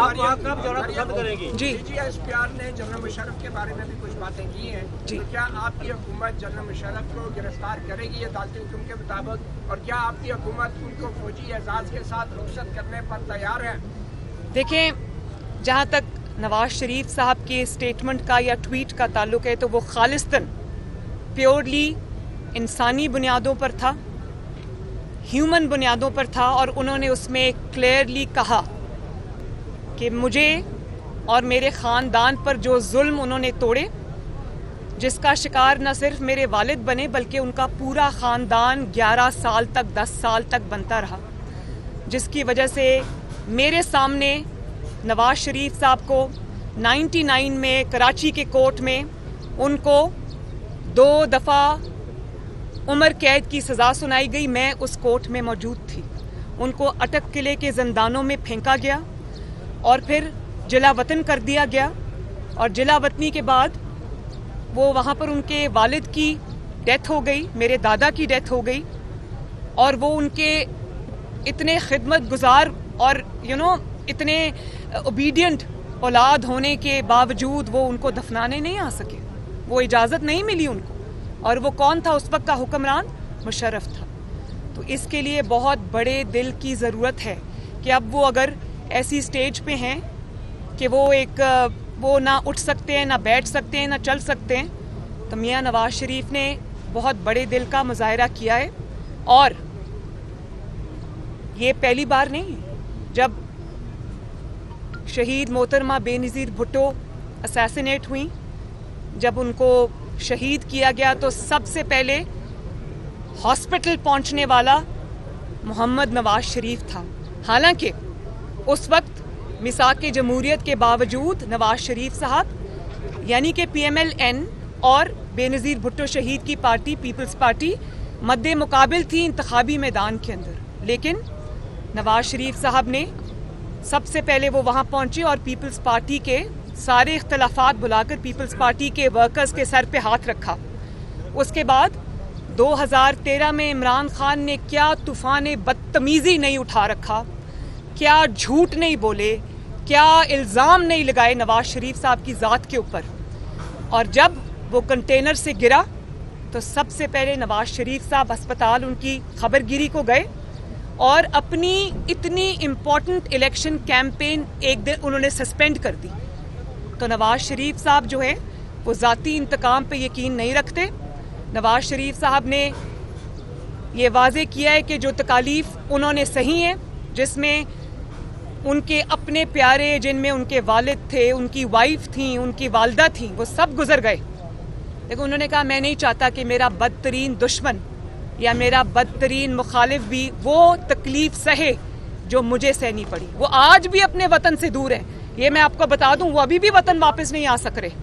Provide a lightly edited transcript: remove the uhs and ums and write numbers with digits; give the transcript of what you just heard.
कब जाना पसंद करेंगी? जी DGSPR ने जनरल मुशर्रफ के बारे में भी कुछ बातें की हैं। जी। तो क्या आपकी हुकूमत जनरल मुशर्रफ को गिरफ्तार करेगी अदालती हुक्म के मुताबिक, और क्या आपकी हुकूमत उनको फौजी एजाज के साथ रुखसत करने पर तैयार है? देखें, जहाँ तक नवाज शरीफ साहब के स्टेटमेंट का या ट्वीट का ताल्लुक है तो वो खालिस्तन प्योरली इंसानी बुनियादों पर था, ह्यूमन बुनियादों पर था, और उन्होंने उसमें क्लियरली कहा कि मुझे और मेरे ख़ानदान पर जो जुल्म उन्होंने तोड़े, जिसका शिकार न सिर्फ मेरे वालिद बने बल्कि उनका पूरा ख़ानदान 11 साल तक 10 साल तक बनता रहा, जिसकी वजह से मेरे सामने नवाज शरीफ साहब को 99 में कराची के कोर्ट में उनको 2 दफ़ा उम्र कैद की सज़ा सुनाई गई। मैं उस कोर्ट में मौजूद थी। उनको अटक किले के ज़ंदानों में फेंका गया और फिर जिला वतन कर दिया गया, और जिला वतनी के बाद वो वहाँ पर उनके वालिद की डेथ हो गई, मेरे दादा की डेथ हो गई, और वो उनके इतने खिदमत गुजार और इतने ओबीडियंट औलाद होने के बावजूद वो उनको दफनाने नहीं आ सके, वो इजाज़त नहीं मिली उनको। और वो कौन था उस वक्त का हुक्मरान? मुशर्रफ था। तो इसके लिए बहुत बड़े दिल की ज़रूरत है कि अब वो अगर ऐसी स्टेज पे हैं कि वो ना उठ सकते हैं, ना बैठ सकते हैं, ना चल सकते हैं, तो मियां नवाज शरीफ ने बहुत बड़े दिल का मुजाहिरा किया है। और ये पहली बार नहीं है। जब शहीद मोहतरमा बेनज़ीर भुट्टो असैसिनेट हुई, जब उनको शहीद किया गया, तो सबसे पहले हॉस्पिटल पहुंचने वाला मोहम्मद नवाज शरीफ था। हालांकि उस वक्त मिसाक जमहूरियत के बावजूद नवाज शरीफ साहब यानी कि PMLN और बेनज़ीर भुट्टो शहीद की पार्टी पीपल्स पार्टी मद्दे मुकाबिल थी इंतखाबी मैदान के अंदर, लेकिन नवाज शरीफ साहब ने सबसे पहले वो वहाँ पहुँचे और पीपल्स पार्टी के सारे इख्तलाफात भुलाकर पीपल्स पार्टी के वर्कर्स के सर पे हाथ रखा। उसके बाद 2013 में इमरान खान ने क्या तूफ़ान बदतमीज़ी नहीं उठा रखा, क्या झूठ नहीं बोले, क्या इल्ज़ाम नहीं लगाए नवाज शरीफ साहब की ज़ात के ऊपर। और जब वो कंटेनर से गिरा तो सबसे पहले नवाज शरीफ साहब अस्पताल उनकी खबरगिरी को गए और अपनी इतनी इम्पॉर्टेंट इलेक्शन कैंपेन एक दिन उन्होंने सस्पेंड कर दी। तो नवाज शरीफ साहब जो है वो ज़ाती इंतकाम पे यकीन नहीं रखते। नवाज शरीफ साहब ने ये वाज़े किया है कि जो तकालीफ उन्होंने सही है, जिसमें उनके अपने प्यारे, जिनमें उनके वालिद थे, उनकी वाइफ थी, उनकी वालदा थी, वो सब गुजर गए। लेकिन उन्होंने कहा मैं नहीं चाहता कि मेरा बदतरीन दुश्मन या मेरा बदतरीन मुखालिफ भी वो तकलीफ सहे जो मुझे सहनी पड़ी। वो आज भी अपने वतन से दूर है, ये मैं आपको बता दूं। वो अभी भी वतन वापस नहीं आ सक रहे।